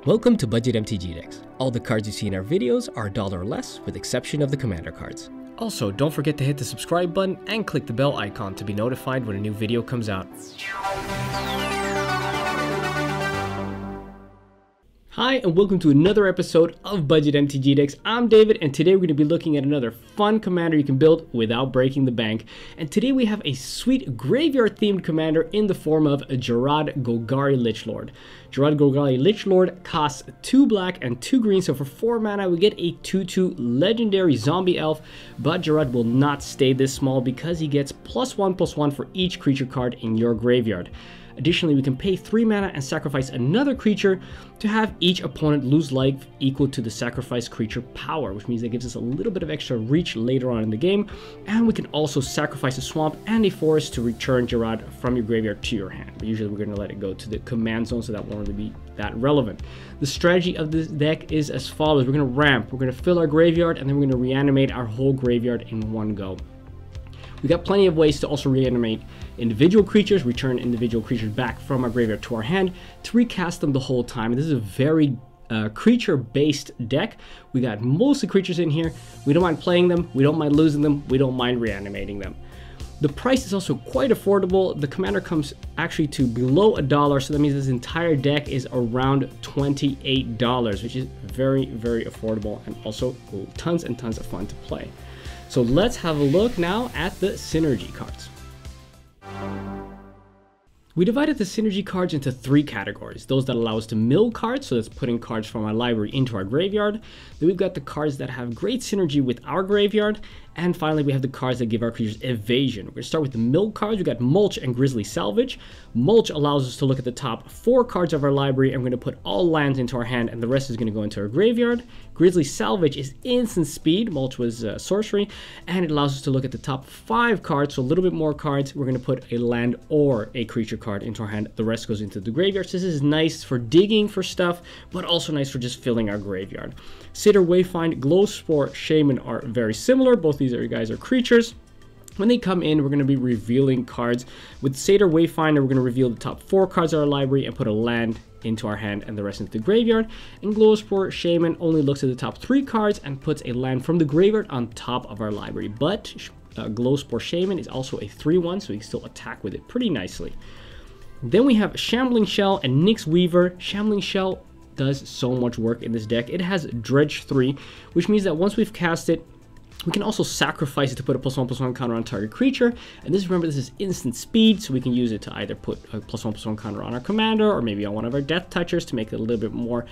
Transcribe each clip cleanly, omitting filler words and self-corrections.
Welcome to Budget MTG Decks. All the cards you see in our videos are $1 or less, with the exception of the commander cards. Also, don't forget to hit the subscribe button and click the bell icon to be notified when a new video comes out. Hi, and welcome to another episode of Budget MTG Decks. I'm David, and today we're going to be looking at another fun commander you can build without breaking the bank. And today we have a sweet graveyard-themed commander in the form of a Jarad Golgari Lich Lord. Jarad Golgari Lich Lord costs 2 black and 2 green, so for 4 mana we get a 2/2 legendary zombie elf, but Jarad will not stay this small because he gets +1/+1 for each creature card in your graveyard. Additionally, we can pay 3 mana and sacrifice another creature to have each opponent lose life equal to the sacrificed creature power, which means that gives us a little bit of extra reach later on in the game. And we can also sacrifice a swamp and a forest to return Jarad from your graveyard to your hand. But usually we're going to let it go to the command zone, so that won't really be that relevant. The strategy of this deck is as follows. We're going to ramp, we're going to fill our graveyard, and then we're going to reanimate our whole graveyard in one go. We got plenty of ways to also reanimate individual creatures, return individual creatures back from our graveyard to our hand to recast them the whole time. And this is a very creature-based deck. We got mostly creatures in here. We don't mind playing them, we don't mind losing them, we don't mind reanimating them. The price is also quite affordable. The commander comes actually to below $1, so that means this entire deck is around $28, which is very, very affordable and also tons and tons of fun to play. So let's have a look now at the synergy cards. We divided the synergy cards into 3 categories. Those that allow us to mill cards, so that's putting cards from our library into our graveyard. Then we've got the cards that have great synergy with our graveyard. And finally, we have the cards that give our creatures evasion. We're going to start with the mill cards. We've got Mulch and Grisly Salvage. Mulch allows us to look at the top 4 cards of our library, and we're going to put all lands into our hand, and the rest is going to go into our graveyard. Grisly Salvage is instant speed. Mulch was sorcery, and it allows us to look at the top 5 cards, so a little bit more cards. We're going to put a land or a creature card into our hand. The rest goes into the graveyard. So this is nice for digging for stuff, but also nice for just filling our graveyard. Satyr, Wayfind, Glowspore, Shaman are very similar. Both these guys are creatures. When they come in, we're going to be revealing cards. With Satyr, Wayfinder, we're going to reveal the top 4 cards of our library and put a land into our hand and the rest into the graveyard. And Glowspore, Shaman only looks at the top 3 cards and puts a land from the graveyard on top of our library. But Glowspore Shaman is also a 3/1, so we can still attack with it pretty nicely. Then we have Shambling Shell and Nyx Weaver. Shambling Shell does so much work in this deck. It has Dredge 3, which means that once we've cast it, we can also sacrifice it to put a +1/+1 counter on target creature. And this, remember, this is instant speed, so we can use it to either put a +1/+1 counter on our commander or maybe on one of our death touchers to make it a little bit more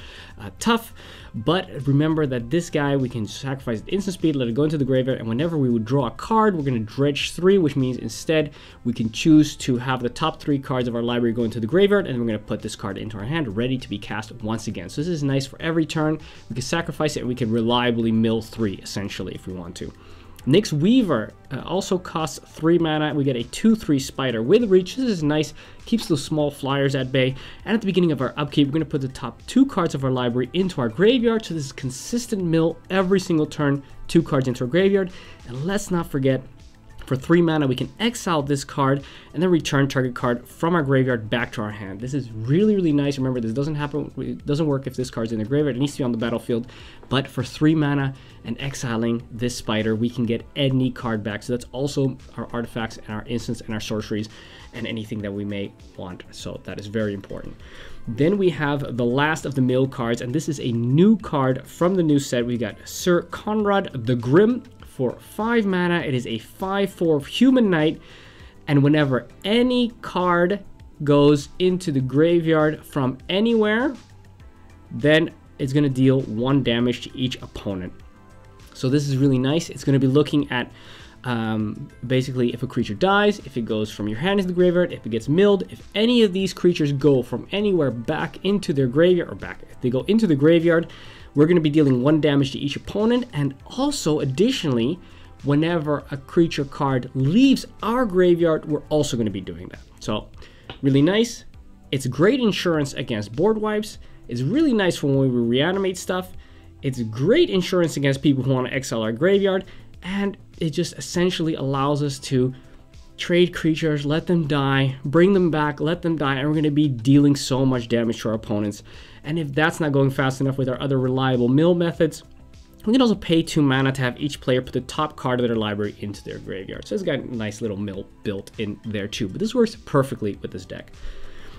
tough. But remember that this guy, we can sacrifice the instant speed, let it go into the graveyard, and whenever we would draw a card, we're going to Dredge 3, which means instead we can choose to have the top 3 cards of our library go into the graveyard, and we're going to put this card into our hand, ready to be cast once again. So this is nice for every turn. We can sacrifice it, and we can reliably mill 3, essentially, if we want to. Nyx Weaver also costs 3 mana. We get a 2/3 spider with reach. This is nice, keeps those small flyers at bay. And at the beginning of our upkeep, we're going to put the top 2 cards of our library into our graveyard. So this is consistent mill every single turn, 2 cards into our graveyard. And let's not forget, for 3 mana, we can exile this card and then return target card from our graveyard back to our hand. This is really, really nice. Remember, this doesn't happen. It doesn't work if this card's in the graveyard. It needs to be on the battlefield. But for 3 mana and exiling this spider, we can get any card back. So that's also our artifacts and our instants and our sorceries and anything that we may want. So that is very important. Then we have the last of the mill cards, and this is a new card from the new set. We got Sir Conrad the Grim. For 5 mana, it is a 5/4 human knight, and whenever any card goes into the graveyard from anywhere, then it's going to deal 1 damage to each opponent. So this is really nice. It's going to be looking at basically if a creature dies, if it goes from your hand into the graveyard, if it gets milled, if any of these creatures go from anywhere back into their graveyard, or back, if they go into the graveyard, we're going to be dealing 1 damage to each opponent. And also, additionally, whenever a creature card leaves our graveyard, we're also going to be doing that. So, really nice. It's great insurance against board wipes. It's really nice for when we reanimate stuff. It's great insurance against people who want to exile our graveyard. And it just essentially allows us to trade creatures, let them die, bring them back, let them die, and we're going to be dealing so much damage to our opponents. And if that's not going fast enough with our other reliable mill methods, we can also pay 2 mana to have each player put the top card of their library into their graveyard. So it's got a nice little mill built in there too, but this works perfectly with this deck.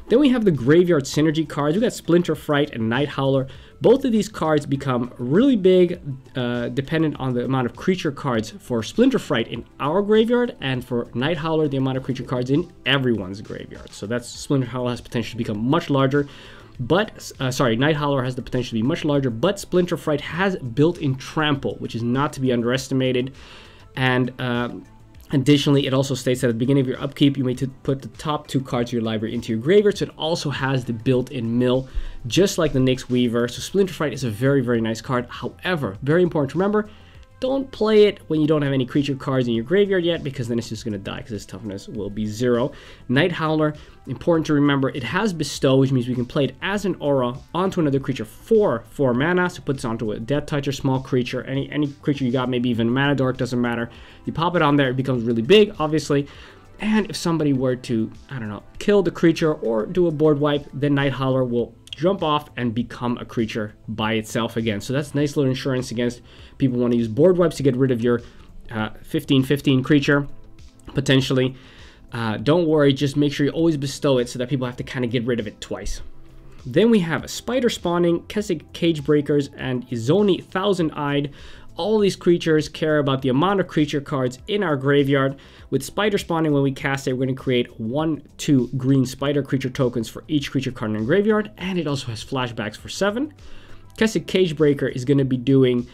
Then we have the graveyard synergy cards. We got Splinter Fright and Night Howler. Both of these cards become really big dependent on the amount of creature cards for Splinter Fright in our graveyard, and for Night Howler, the amount of creature cards in everyone's graveyard. So that's Splinter Howler has potential to become much larger. But, Night Howler has the potential to be much larger, but Splinter Fright has built-in trample, which is not to be underestimated. And additionally, it also states that at the beginning of your upkeep, you may put the top 2 cards of your library into your graveyard, so it also has the built-in mill, just like the Nyx Weaver. So Splinter Fright is a very, very nice card. However, very important to remember, don't play it when you don't have any creature cards in your graveyard yet, because then it's just going to die, because its toughness will be 0. Night Howler, important to remember, it has Bestow, which means we can play it as an aura onto another creature for 4 mana. So put this onto a Death Touch or small creature, any creature you got, maybe even Mana Dork, doesn't matter. You pop it on there, it becomes really big, obviously. And if somebody were to, I don't know, kill the creature or do a board wipe, then Night Howler will jump off and become a creature by itself again. So that's nice little insurance against people who want to use board wipes to get rid of your 15/15 creature, potentially. Don't worry, just make sure you always bestow it so that people have to kind of get rid of it twice. Then we have a Spider Spawning, Kessig Cage Breakers, and Izoni Thousand-Eyed. All these creatures care about the amount of creature cards in our graveyard. With Spider Spawning, when we cast it, we're going to create 1/2 green spider creature tokens for each creature card in our graveyard, and it also has flashbacks for 7. Kessig Cage Breaker is going to be doing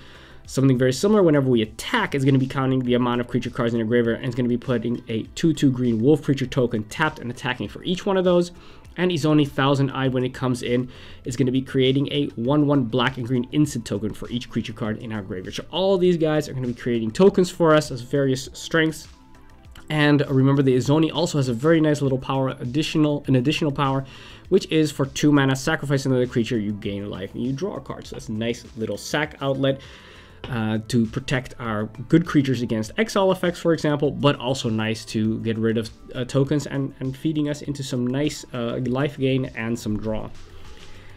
something very similar. Whenever we attack, it's going to be counting the amount of creature cards in our graveyard, and it's going to be putting a 2/2 green wolf creature token tapped and attacking for each one of those. And Izoni Thousand-Eyed, when it comes in, is going to be creating a 1/1 black and green instant token for each creature card in our graveyard. So all of these guys are going to be creating tokens for us as various strengths. And remember, the Izoni also has a very nice little power, additional power, which is for 2 mana, sacrifice another creature, you gain life, and you draw a card. So that's a nice little sack outlet to protect our good creatures against exile effects, for example, but also nice to get rid of tokens and feeding us into some nice life gain and some draw.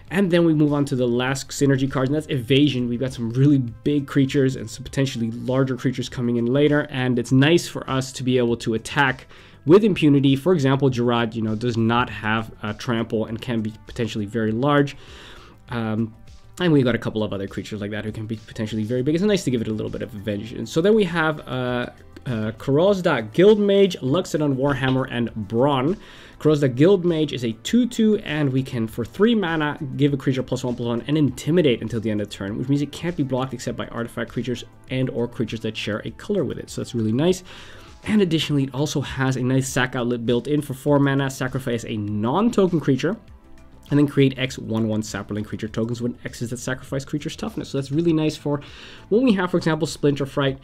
And then we move on to the last synergy cards, and that's Evasion. We've got some really big creatures and some potentially larger creatures coming in later, and it's nice for us to be able to attack with impunity. For example, Jarad, does not have trample and can be potentially very large. And we've got a couple of other creatures like that who can be potentially very big. It's nice to give it a little bit of vengeance. So then we have Korozda Guildmage, Luxodon Warhammer, and Brawn. Korozda Guildmage is a 2/2, and we can, for 3 mana, give a creature +1/+1 and intimidate until the end of the turn, which means it can't be blocked except by artifact creatures and or creatures that share a color with it. So that's really nice. And additionally, it also has a nice sack outlet built in. For 4 mana, sacrifice a non-token creature, and then create X 1/1 Sapperling creature tokens when X is that sacrifice creature's toughness. So that's really nice for when we have, for example, Splinter Fright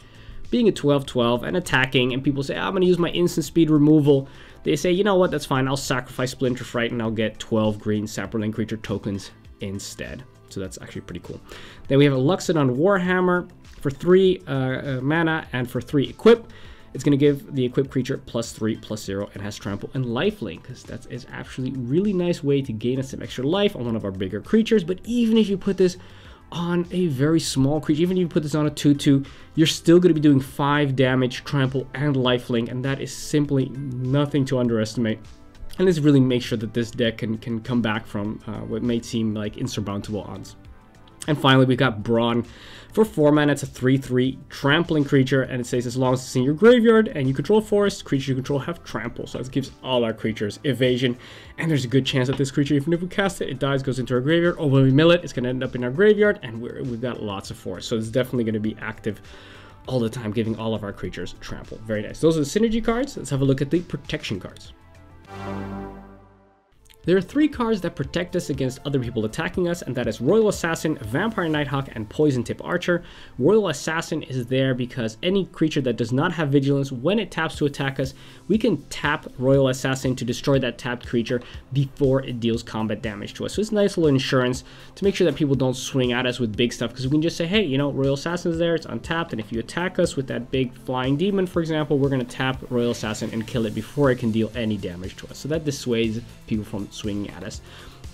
being a 12/12 and attacking, and people say, I'm going to use my instant speed removal. They say, you know what, that's fine, I'll sacrifice Splinter Fright and I'll get 12 green Sapperling creature tokens instead. So that's actually pretty cool. Then we have a Luxodon Warhammer for 3 mana and for 3 equip. It's going to give the equipped creature +3/+0 and has trample and lifelink, because that is actually a really nice way to gain us some extra life on one of our bigger creatures. But even if you put this on a very small creature, even if you put this on a 2/2, you're still going to be doing 5 damage, trample, and lifelink, and that is simply nothing to underestimate. And this really makes sure that this deck can come back from what may seem like insurmountable odds. And finally, we've got Brawn. For 4 mana, it's a 3/3 trampling creature, and it says as long as it's in your graveyard and you control forest, creatures you control have trample. So it gives all our creatures evasion, and there's a good chance that this creature, even if we cast it, it dies, goes into our graveyard, or when we mill it, it's going to end up in our graveyard, and we've got lots of forest. So it's definitely going to be active all the time, giving all of our creatures trample. Very nice. Those are the synergy cards. Let's have a look at the protection cards. There are 3 cards that protect us against other people attacking us, and that is Royal Assassin, Vampire Nighthawk, and Poison Tip Archer. Royal Assassin is there because any creature that does not have Vigilance, when it taps to attack us, we can tap Royal Assassin to destroy that tapped creature before it deals combat damage to us. So it's nice little insurance to make sure that people don't swing at us with big stuff, because we can just say, hey, you know, Royal Assassin's there, it's untapped, and if you attack us with that big flying demon, for example, we're going to tap Royal Assassin and kill it before it can deal any damage to us. So that dissuades people from swinging at us.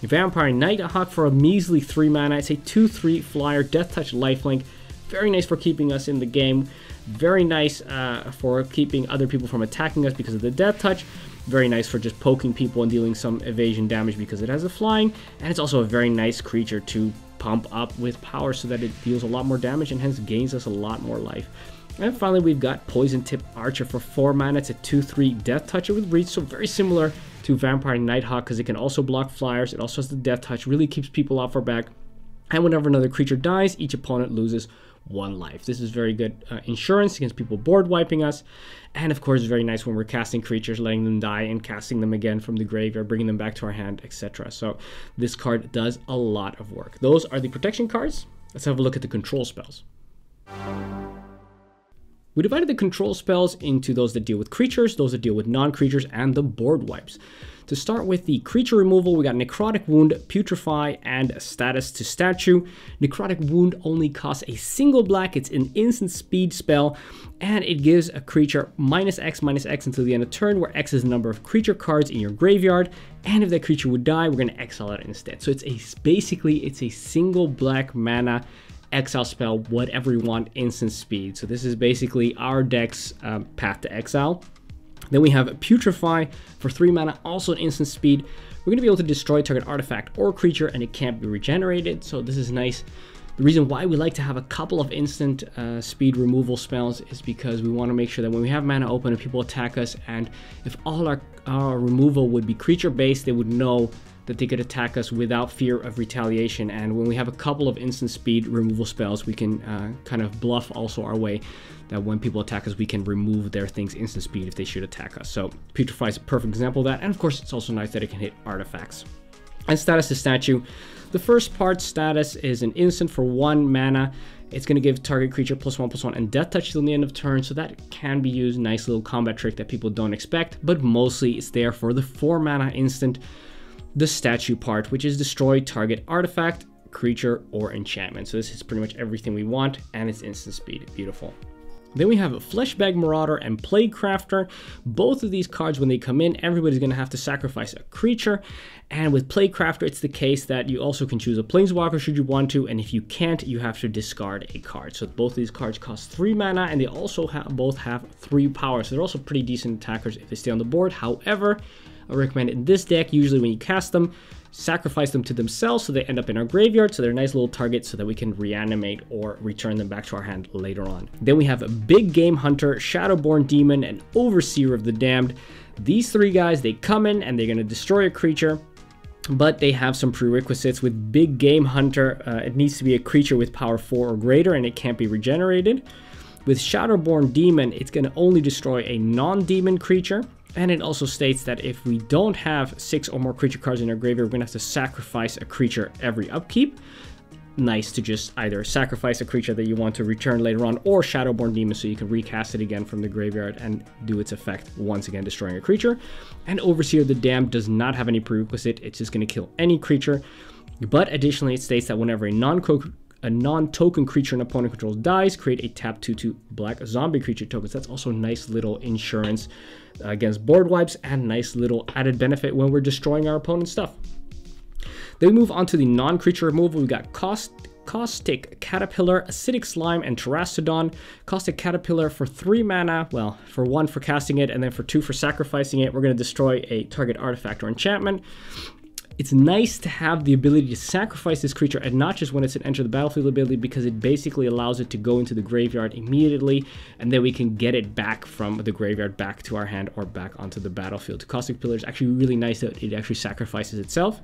Vampire Nighthawk for a measly 3 mana. It's a 2/3 flyer, Death Touch lifelink. Very nice for keeping us in the game. Very nice for keeping other people from attacking us because of the Death Touch. Very nice for just poking people and dealing some evasion damage because it has a flying. And it's also a very nice creature to pump up with power so that it deals a lot more damage and hence gains us a lot more life. And finally, we've got Poison Tip Archer for 4 mana. It's a 2/3 Death Toucher with reach, so very similar to Vampire Nighthawk because it can also block flyers. It also has the Death Touch, really keeps people off our back. And whenever another creature dies, each opponent loses 1 life. This is very good insurance against people board wiping us. And of course, very nice when we're casting creatures, letting them die and casting them again from the graveyard, bringing them back to our hand, etc. So this card does a lot of work. Those are the protection cards. Let's have a look at the control spells. We divided the control spells into those that deal with creatures, those that deal with non-creatures, and the board wipes. To start with the creature removal, we got Necrotic Wound, Putrefy, and Status to Statue. Necrotic Wound only costs a single black, it's an instant speed spell, and it gives a creature -X/-X until the end of turn, where X is the number of creature cards in your graveyard, and if that creature would die, we're going to exile it instead. So basically it's a single black mana exile spell, whatever you want, instant speed. So this is basically our deck's path to exile. Then we have Putrefy for 3 mana, also an instant speed. We're going to be able to destroy target artifact or creature, and it can't be regenerated, so this is nice. The reason why we like to have a couple of instant speed removal spells is because we want to make sure that when we have mana open and people attack us, and if all our removal would be creature based, they would know that they could attack us without fear of retaliation. And when we have a couple of instant speed removal spells, we can kind of bluff also our way that when people attack us, we can remove their things instant speed if they should attack us. So Putrefy is a perfect example of that. And of course, it's also nice that it can hit artifacts. And Status to Statue. The first part, Status, is an instant for 1 mana. It's going to give target creature +1/+1 and Death Touch till the end of turn, so that can be used. Nice little combat trick that people don't expect, but mostly it's there for the 4 mana instant, the Statue part, which is destroy target artifact, creature, or enchantment. So this is pretty much everything we want, and it's instant speed. Beautiful. Then we have Fleshbag Marauder and Plague Crafter. Both of these cards, when they come in, everybody's going to have to sacrifice a creature. And with Plague Crafter, it's the case that you also can choose a Planeswalker should you want to, and if you can't, you have to discard a card. So both of these cards cost 3 mana, and they also both have 3 power. So they're also pretty decent attackers if they stay on the board. However, I recommend in this deck, usually when you cast them, sacrifice them to themselves so they end up in our graveyard, so they're a nice little target so that we can reanimate or return them back to our hand later on. Then we have a Big Game Hunter, Shadowborn Demon, and Overseer of the Damned. These 3 guys, they come in and they're going to destroy a creature, but they have some prerequisites. With Big Game Hunter, it needs to be a creature with power 4 or greater, and it can't be regenerated. With Shadowborn Demon, it's going to only destroy a non-demon creature. And it also states that if we don't have 6 or more creature cards in our graveyard, we're going to have to sacrifice a creature every upkeep. Nice to just either sacrifice a creature that you want to return later on, or Shadowborn Demon so you can recast it again from the graveyard and do its effect, once again destroying a creature. And Overseer of the Damned does not have any prerequisite, it's just going to kill any creature. But additionally, it states that whenever a non-token creature an opponent controls dies, create a tap 2/2 black zombie creature tokens. That's also a nice little insurance against board wipes, and nice little added benefit when we're destroying our opponent's stuff. Then we move on to the non-creature removal. We got Caustic Caterpillar, Acidic Slime, and Terastodon. Caustic Caterpillar for 3 mana, well, for 1 for casting it, and then for 2 for sacrificing it. We're going to destroy a target artifact or enchantment. It's nice to have the ability to sacrifice this creature, and not just when it's an enter the battlefield ability, because it basically allows it to go into the graveyard immediately, and then we can get it back from the graveyard back to our hand or back onto the battlefield. Caustic Pillar is actually really nice that it actually sacrifices itself.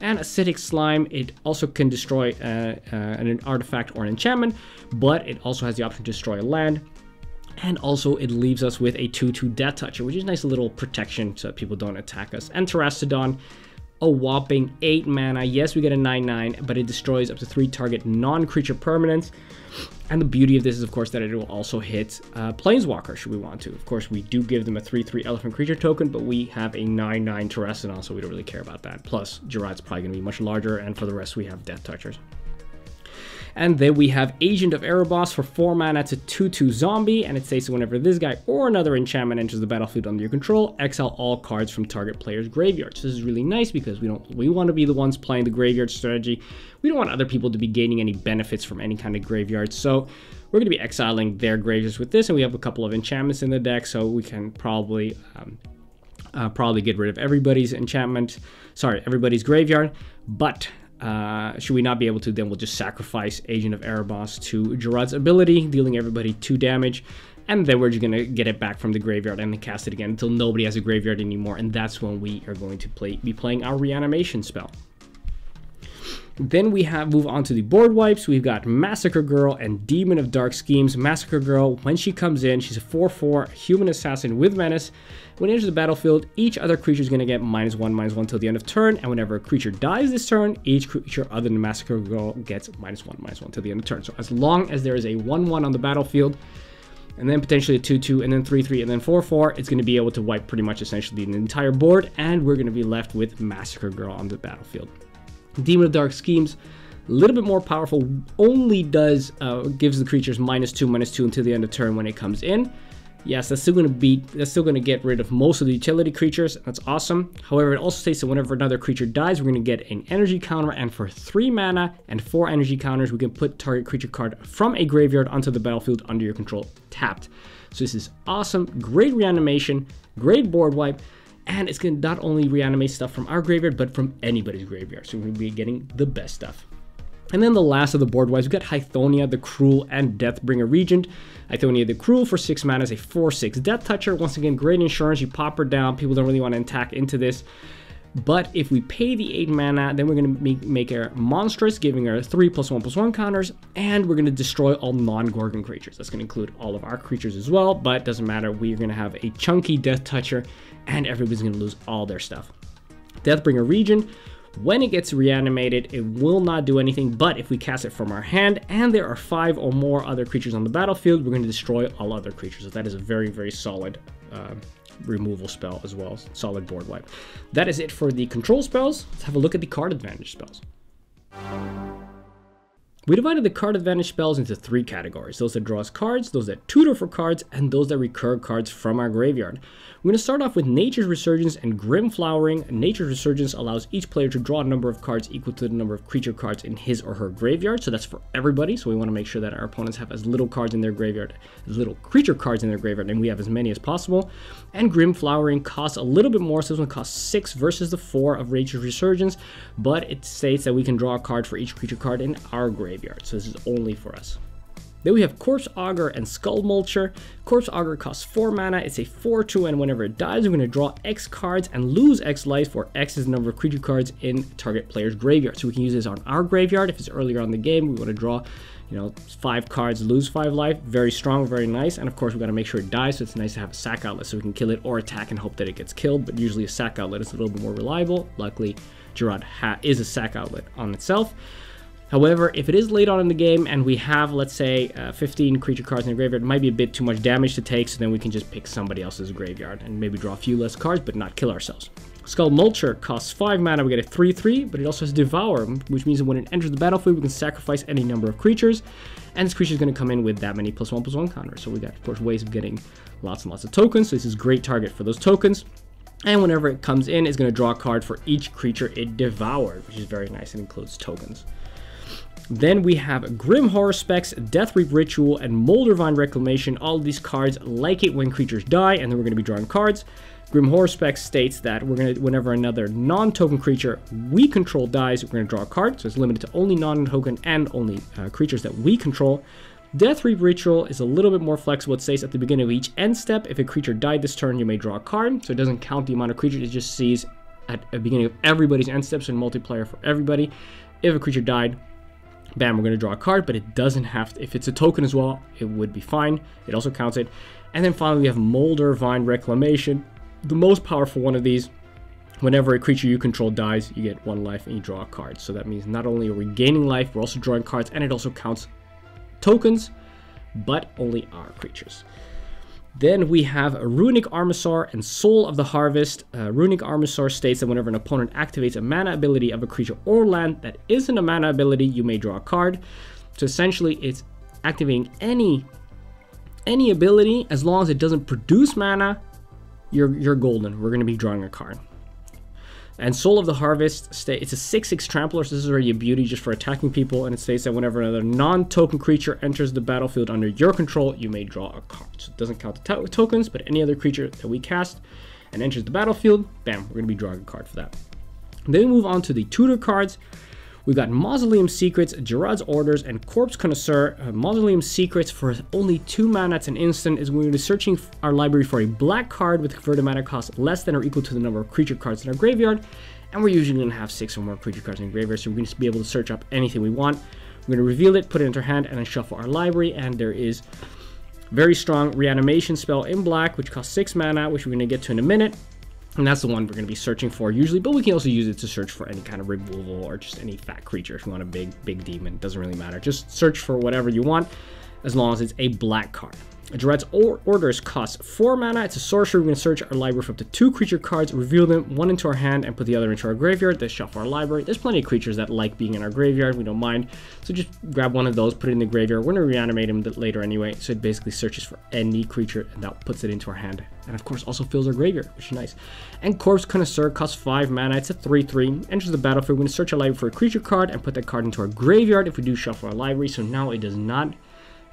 And Acidic Slime, it also can destroy an artifact or an enchantment, but it also has the option to destroy a land. And also it leaves us with a 2/2 Death Toucher, which is a nice little protection so that people don't attack us. And Terastodon, a whopping 8 mana. Yes, we get a 9/9, but it destroys up to 3 target non-creature permanents. And the beauty of this is, of course, that it will also hit Planeswalker, should we want to. Of course, we do give them a 3/3 elephant creature token, but we have a 9/9 Terrasenol, so we don't really care about that. Plus, Jarad's probably going to be much larger, and for the rest, we have Death Touchers. And then we have Agent of Erebos for 4 mana. It's a 2/2 zombie, and it states that whenever this guy or another enchantment enters the battlefield under your control, exile all cards from target player's graveyard. So this is really nice because we want to be the ones playing the graveyard strategy. We don't want other people to be gaining any benefits from any kind of graveyard. So we're going to be exiling their graveyards with this, and we have a couple of enchantments in the deck, so we can probably get rid of everybody's everybody's graveyard. But should we not be able to, then we'll just sacrifice Agent of Erebos to Jarad's ability, dealing everybody 2 damage, and then we're just going to get it back from the graveyard and then cast it again until nobody has a graveyard anymore, and that's when we are going to be playing our reanimation spell. Then we move on to the board wipes. We've got Massacre Girl and Demon of Dark Schemes. Massacre Girl, when she comes in, she's a 4/4 human assassin with menace. When it enters the battlefield, each other creature is going to get -1/-1 till the end of turn, and whenever a creature dies this turn, each creature other than Massacre Girl gets -1/-1 till the end of turn. So as long as there is a 1/1 on the battlefield, and then potentially a 2/2, and then 3/3, and then 4/4, it's going to be able to wipe pretty much essentially the entire board, and we're going to be left with Massacre Girl on the battlefield. Demon of Dark Schemes, a little bit more powerful, only gives the creatures -2/-2 until the end of turn when it comes in. Yes, that's still going to get rid of most of the utility creatures. That's awesome. However, it also states that whenever another creature dies, we're going to get an energy counter, and for 3 mana and 4 energy counters, we can put target creature card from a graveyard onto the battlefield under your control tapped. So this is awesome, great reanimation, great board wipe. And it's going to not only reanimate stuff from our graveyard, but from anybody's graveyard. So we're going to be getting the best stuff. And then the last of the board wipes, we've got Hythonia the Cruel and Deathbringer Regent. Hythonia the Cruel for 6 mana is a 4/6 Death Toucher. Once again, great insurance. You pop her down. People don't really want to attack into this. But if we pay the 8 mana, then we're going to make her monstrous, giving her 3+1/+1 counters, and we're going to destroy all non-Gorgon creatures. That's going to include all of our creatures as well, but it doesn't matter. We're going to have a chunky Death Toucher, and everybody's going to lose all their stuff. Deathbringer Regent, when it gets reanimated, it will not do anything, but if we cast it from our hand, and there are 5 or more other creatures on the battlefield, we're going to destroy all other creatures. So that is a very, very solid removal spell as well, solid board wipe. That is it for the control spells. Let's have a look at the card advantage spells. We divided the card advantage spells into 3 categories: those that draw us cards, those that tutor for cards, and those that recur cards from our graveyard. We're going to start off with Nature's Resurgence and Grim Flowering. Nature's Resurgence allows each player to draw a number of cards equal to the number of creature cards in his or her graveyard, so that's for everybody. So we want to make sure that our opponents have as little cards in their graveyard, as little creature cards in their graveyard, and we have as many as possible. And Grim Flowering costs a little bit more, so this one costs 6 versus the 4 of Nature's Resurgence, but it states that we can draw a card for each creature card in our graveyard, so this is only for us. Then we have Corpse Augur and Skull Mulcher. Corpse Augur costs 4 mana, it's a 4/2, and whenever it dies, we're going to draw X cards and lose X life, where X is the number of creature cards in target player's graveyard. So we can use this on our graveyard. If it's earlier on the game, we want to draw 5 cards, lose 5 life. Very strong, very nice. And of course, we got to make sure it dies, so it's nice to have a sack outlet so we can kill it or attack and hope that it gets killed. But usually a sack outlet is a little bit more reliable. Luckily, Jarad is a sack outlet on itself. However, if it is late on in the game and we have, let's say, 15 creature cards in the graveyard, it might be a bit too much damage to take, so then we can just pick somebody else's graveyard and maybe draw a few less cards, but not kill ourselves. Skull Mulcher costs 5 mana, we get a 3/3, but it also has Devour, which means that when it enters the battlefield, we can sacrifice any number of creatures, and this creature is going to come in with that many +1/+1 counters. So we got, of course, ways of getting lots and lots of tokens, so this is a great target for those tokens. And whenever it comes in, it's going to draw a card for each creature it devoured, which is very nice and includes tokens. Then we have Grim Horror Specs, Deathreap Ritual, and Moldervine Reclamation. All of these cards like it when creatures die, and then we're going to be drawing cards. Grim Horror Specs states that we're going to, whenever another non-token creature we control dies, we're going to draw a card. So it's limited to only non-token and only creatures that we control. Deathreap Ritual is a little bit more flexible. It states at the beginning of each end step, if a creature died this turn, you may draw a card. So it doesn't count the amount of creatures, it just sees at the beginning of everybody's end steps and multiplayer for everybody. If a creature died, bam, we're going to draw a card, but it doesn't have to. If it's a token as well, it would be fine. It also counts it. And then finally, we have Moldervine Reclamation, the most powerful one of these. Whenever a creature you control dies, you get 1 life and you draw a card. So that means not only are we gaining life, we're also drawing cards, and it also counts tokens, but only our creatures. Then we have Runic Armasaur and Soul of the Harvest. Runic Armasaur states that whenever an opponent activates a mana ability of a creature or land that isn't a mana ability, you may draw a card. So essentially, it's activating any ability. As long as it doesn't produce mana, you're golden. We're going to be drawing a card. And Soul of the Harvest, it's a 6/6 trampler, so this is already a beauty just for attacking people, and it states that whenever another non-token creature enters the battlefield under your control, you may draw a card. So it doesn't count the tokens, but any other creature that we cast and enters the battlefield, bam, we're going to be drawing a card for that. And then we move on to the tutor cards. We've got Mausoleum Secrets, Jarad's Orders, and Corpse Connoisseur. Mausoleum Secrets, for only 2 mana, it's an instant, is when we're searching our library for a black card with a converted mana cost less than or equal to the number of creature cards in our graveyard. And we're usually going to have 6 or more creature cards in the graveyard, so we're going to be able to search up anything we want. We're going to reveal it, put it into our hand, and then shuffle our library. And there is very strong reanimation spell in black, which costs 6 mana, which we're going to get to in a minute. And that's the one we're going to be searching for usually, but we can also use it to search for any kind of removal or just any fat creature. If you want a big demon, it doesn't really matter. Just search for whatever you want, as long as it's a black card. Jarad's Orders costs 4 mana. It's a sorcery. We're going to search our library for up to 2 creature cards, reveal them, 1 into our hand, and put the other into our graveyard. Then shuffle our library. There's plenty of creatures that like being in our graveyard. We don't mind. So just grab one of those, put it in the graveyard. We're going to reanimate him later anyway. So it basically searches for any creature, and that puts it into our hand. And of course also fills our graveyard, which is nice. And Corpse Connoisseur costs 5 mana. It's a 3/3. Enters the battlefield. We're going to search our library for a creature card and put that card into our graveyard if we do shuffle our library. So now it does not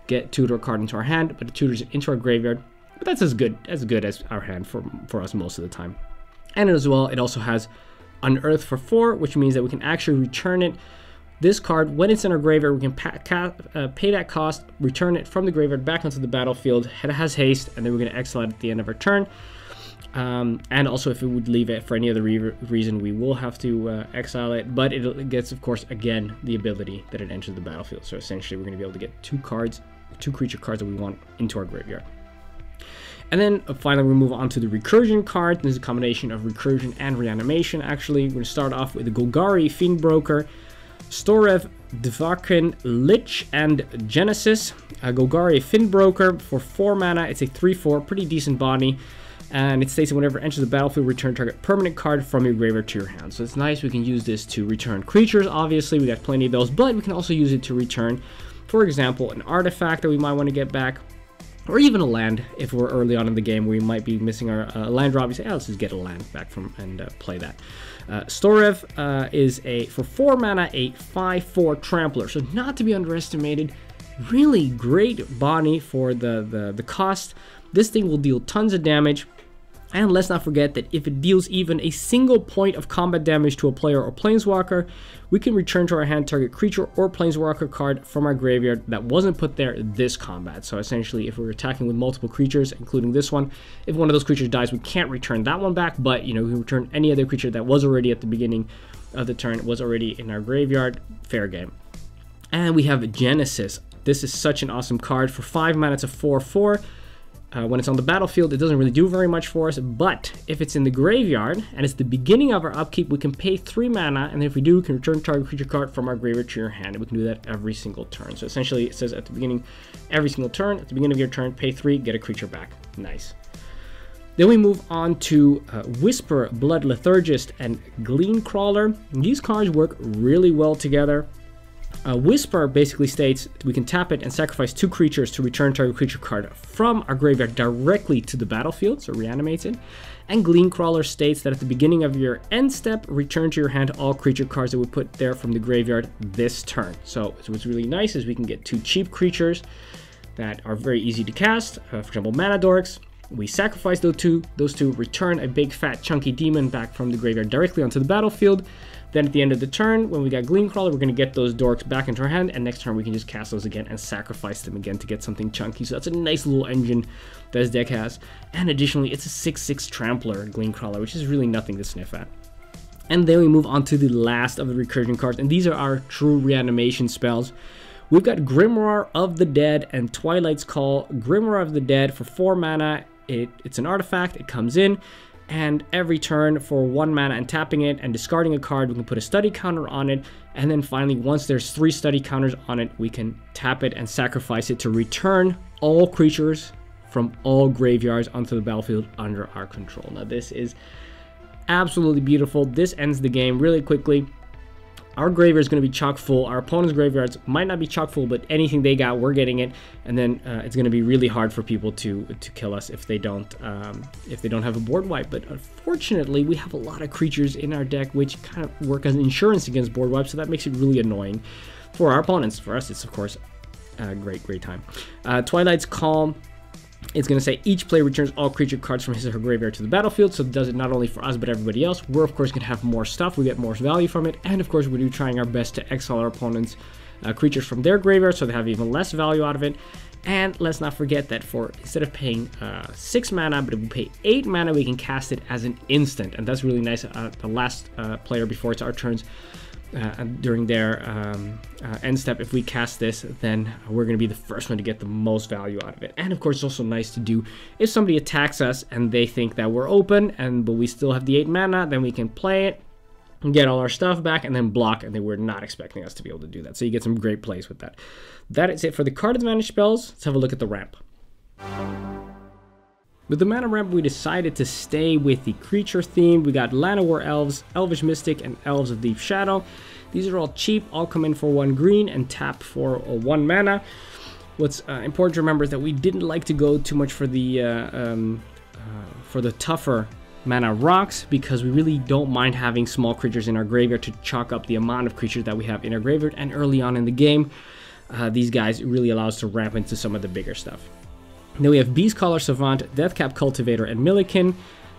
get tutor card into our hand, but it tutors it into our graveyard. But that's as good as our hand for us most of the time. And as well, it also has Unearth for 4, which means that we can actually return it. This card, when it's in our graveyard, we can pay that cost, return it from the graveyard back onto the battlefield. It has haste, and then we're going to exile it at the end of our turn. And also, if it would leave it for any other reason, we will have to exile it. But it gets, of course, again, the ability that it enters the battlefield. So essentially, we're going to be able to get 2 creature cards that we want into our graveyard. And then finally, we move on to the recursion card. This is a combination of recursion and reanimation, actually. We're going to start off with the Golgari Fiendbroker, Storev, Dvakin, Lich, and Genesis. Golgari Fiendbroker for 4 mana. It's a 3/4, pretty decent body. And it states that whenever it enters the battlefield, return target permanent card from your graveyard to your hand. So it's nice. We can use this to return creatures, obviously. We got plenty of those. But we can also use it to return, for example, an artifact that we might want to get back. Or even a land, if we're early on in the game, we might be missing our land drop. You say, oh, let's just get a land back from and play that. Storev is for 4 mana, a 5/4 trampler. So not to be underestimated. Really great body for the cost. This thing will deal tons of damage. And let's not forget that if it deals even a single point of combat damage to a player or planeswalker, we can return to our hand target creature or planeswalker card from our graveyard that wasn't put there this combat. So essentially, if we're attacking with multiple creatures, including this one, if one of those creatures dies, we can't return that one back, but we can return any other creature that was already at the beginning of the turn, was already in our graveyard. Fair game. And we have Genesis. This is such an awesome card. For 5 mana, it's a 4/4. When it's on the battlefield, it doesn't really do very much for us, but if it's in the graveyard and it's the beginning of our upkeep, we can pay 3 mana, and if we do, we can return target creature card from our graveyard to your hand, and we can do that every single turn. So essentially, it says at the beginning, every single turn, at the beginning of your turn, pay 3, get a creature back. Nice. Then we move on to Whisper, Blood Lethargist, and Glean Crawler. These cards work really well together. Whisper basically states we can tap it and sacrifice 2 creatures to return target creature card from our graveyard directly to the battlefield, so reanimates it. And Glean Crawler states that at the beginning of your end step, return to your hand all creature cards that we put there from the graveyard this turn. So what's really nice is we can get 2 cheap creatures that are very easy to cast. For example, Mana Dorks. We sacrifice those two, return a big fat chunky demon back from the graveyard directly onto the battlefield. Then at the end of the turn, when we got Glean Crawler, we're going to get those dorks back into our hand, and next turn we can just cast those again and sacrifice them again to get something chunky. So that's a nice little engine that this deck has. And additionally, it's a 6/6 trampler, Glean Crawler, which is really nothing to sniff at. And then we move on to the last of the recursion cards, and these are our true reanimation spells. We've got Grimoire of the Dead and Twilight's Call. Grimoire of the Dead for 4 mana. It's an artifact. It comes in. And every turn for 1 mana and tapping it and discarding a card, we can put a study counter on it. And then finally, once there's 3 study counters on it, we can tap it and sacrifice it to return all creatures from all graveyards onto the battlefield under our control. Now this is absolutely beautiful. This ends the game really quickly. Our graveyard is going to be chock full. Our opponent's graveyards might not be chock full, but anything they got, we're getting it. And then it's going to be really hard for people to kill us if they don't have a board wipe. But unfortunately, we have a lot of creatures in our deck which kind of work as insurance against board wipe, so that makes it really annoying for our opponents. For us, it's of course a great time. Twilight's Calm. It's going to say each player returns all creature cards from his or her graveyard to the battlefield, so it does it not only for us but everybody else. We're of course going to have more stuff, we get more value from it, and of course we're trying our best to exile our opponents' creatures from their graveyard so they have even less value out of it. And let's not forget that instead of paying 6 mana, but if we pay 8 mana, we can cast it as an instant, and that's really nice. The last player before it's our turns, during their end step, if we cast this, then we're going to be the first one to get the most value out of it. And of course, it's also nice to do if somebody attacks us and they think that we're open, but we still have the 8 mana, then we can play it and get all our stuff back and then block, and they were not expecting us to be able to do that. So you get some great plays with that. That is it for the card advantage spells. Let's have a look at the ramp. With the mana ramp, we decided to stay with the creature theme. We got Llanowar Elves, Elvish Mystic, and Elves of Deep Shadow. These are all cheap, all come in for 1 green and tap for 1 mana. What's important to remember is that we didn't like to go too much for the tougher mana rocks, because we really don't mind having small creatures in our graveyard to chalk up the amount of creatures that we have in our graveyard. And early on in the game, these guys really allow us to ramp into some of the bigger stuff. Then we have Beastcaller Savant, Deathcap Cultivator, and Millikin.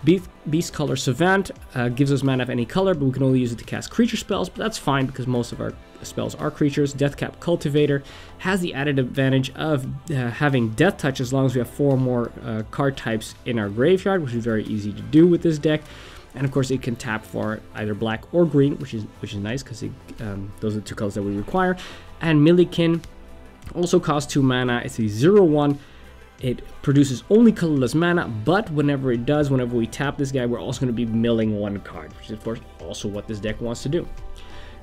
Beastcaller Savant gives us mana of any color, but we can only use it to cast creature spells, but that's fine because most of our spells are creatures. Deathcap Cultivator has the added advantage of having Death Touch as long as we have 4 more card types in our graveyard, which is very easy to do with this deck. And of course, it can tap for either black or green, which is nice because those are the 2 colors that we require. And Millikin also costs 2 mana. It's a 0/1. It produces only colorless mana, but whenever we tap this guy, we're also going to be milling 1 card, which is of course also what this deck wants to do.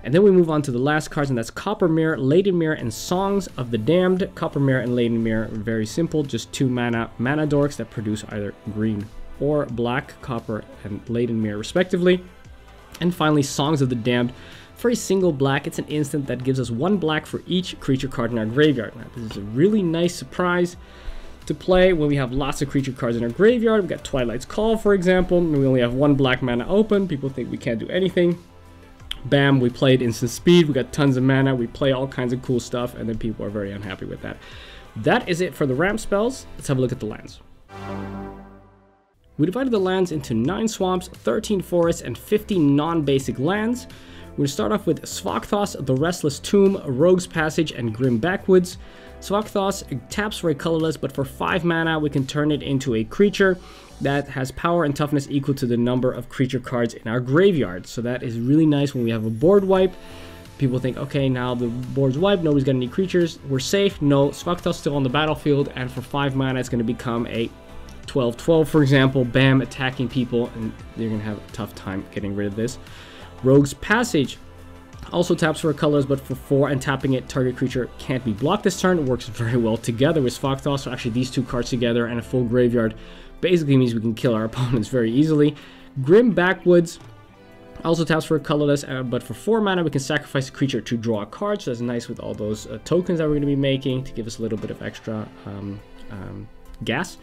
And then we move on to the last cards, and that's Coppermere, Ladenmere, and Songs of the Damned. Coppermere and Ladenmere are very simple, just 2 mana dorks that produce either green or black, Copper and Ladenmere respectively. And finally, Songs of the Damned. For a single black, it's an instant that gives us 1 black for each creature card in our graveyard. Now, this is a really nice surprise to play when we have lots of creature cards in our graveyard. We've got Twilight's Call, for example, and we only have 1 black mana open. People think we can't do anything. Bam, we played instant speed, we got tons of mana, we play all kinds of cool stuff, and then people are very unhappy with that. That is it for the ramp spells. Let's have a look at the lands. We divided the lands into 9 swamps, 13 forests, and 50 non-basic lands. We're going to start off with Svakthos, the Restless Tomb, Rogue's Passage, and Grim Backwoods. Svakthos taps for a colorless, but for 5 mana, we can turn it into a creature that has power and toughness equal to the number of creature cards in our graveyard. So that is really nice when we have a board wipe. People think, okay, now the board's wiped, nobody's got any creatures, we're safe. No, Svakthos still on the battlefield, and for 5 mana, it's going to become a 12/12, for example. Bam, attacking people, and they're going to have a tough time getting rid of this. Rogue's Passage also taps for colors, but for 4, and tapping it, target creature can't be blocked this turn. It works very well together with Svakthos. So actually, these 2 cards together and a full graveyard basically means we can kill our opponents very easily. Grim Backwoods also taps for a colorless, but for 4 mana, we can sacrifice a creature to draw a card. So that's nice with all those tokens that we're going to be making to give us a little bit of extra gas.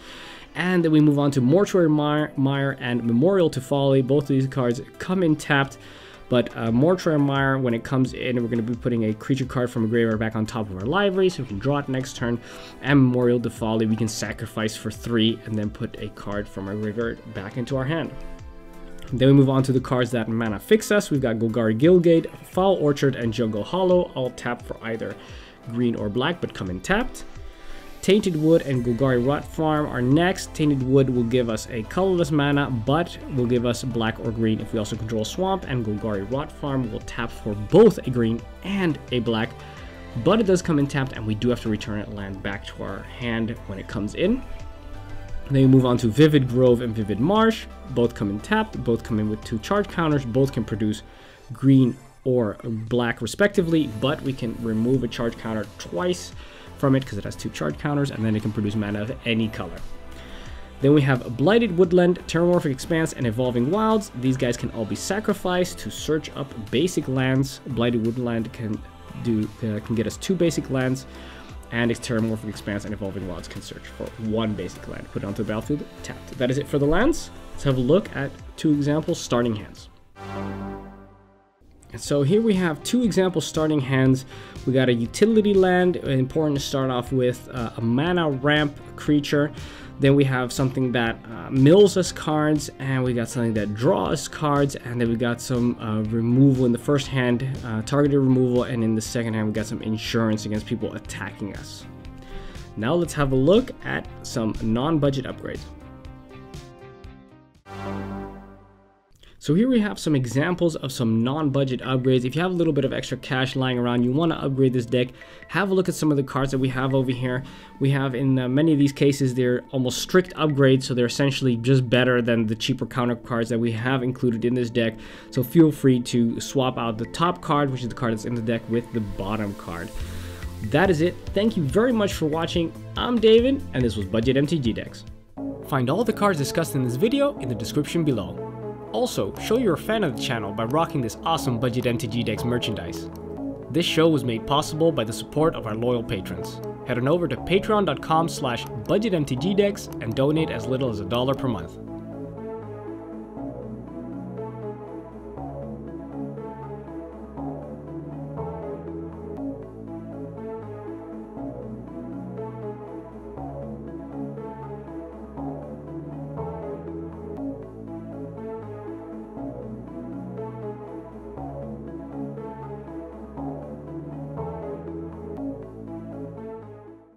And then we move on to Mortuary Mire and Memorial to Folly. Both of these cards come in tapped. But Mortuary Mire, when it comes in, we're going to be putting a creature card from a graveyard back on top of our library, so we can draw it next turn. And Memorial to Folly, we can sacrifice for 3 and then put a card from our graveyard back into our hand. Then we move on to the cards that mana fix us. We've got Golgari Gilgate, Foul Orchard, and Jungle Hollow, all tapped for either green or black, but come in tapped. Tainted Wood and Golgari Rot Farm are next. Tainted Wood will give us a colorless mana, but will give us black or green if we also control Swamp, and Golgari Rot Farm will tap for both a green and a black, but it does come in tapped, and we do have to return it land back to our hand when it comes in. Then we move on to Vivid Grove and Vivid Marsh. Both come in tapped, both come in with 2 charge counters, both can produce green or black respectively, but we can remove a charge counter twice from it because it has 2 charge counters, and then it can produce mana of any color. Then we have Blighted Woodland, Terramorphic Expanse, and Evolving Wilds. These guys can all be sacrificed to search up basic lands. Blighted Woodland can get us 2 basic lands, and its Terramorphic Expanse and Evolving Wilds can search for 1 basic land. Put it onto the battlefield, tapped. That is it for the lands. Let's have a look at 2 examples starting hands. And so here we have 2 example starting hands. We got a utility land, important to start off with a mana ramp creature. Then we have something that mills us cards, and we got something that draws cards, and then we got some removal in the first hand, targeted removal, and in the second hand we got some insurance against people attacking us. Now let's have a look at some non-budget upgrades. So here we have some examples of some non-budget upgrades. If you have a little bit of extra cash lying around, you want to upgrade this deck, have a look at some of the cards that we have over here. We have in many of these cases, they're almost strict upgrades, so they're essentially just better than the cheaper counter cards that we have included in this deck. So feel free to swap out the top card, which is the card that's in the deck, with the bottom card. That is it. Thank you very much for watching. I'm David, and this was Budget MTG Decks. Find all the cards discussed in this video in the description below. Also, show you're a fan of the channel by rocking this awesome Budget MTG Decks merchandise. This show was made possible by the support of our loyal patrons. Head on over to patreon.com/budgetmtgdecks and donate as little as $1 per month.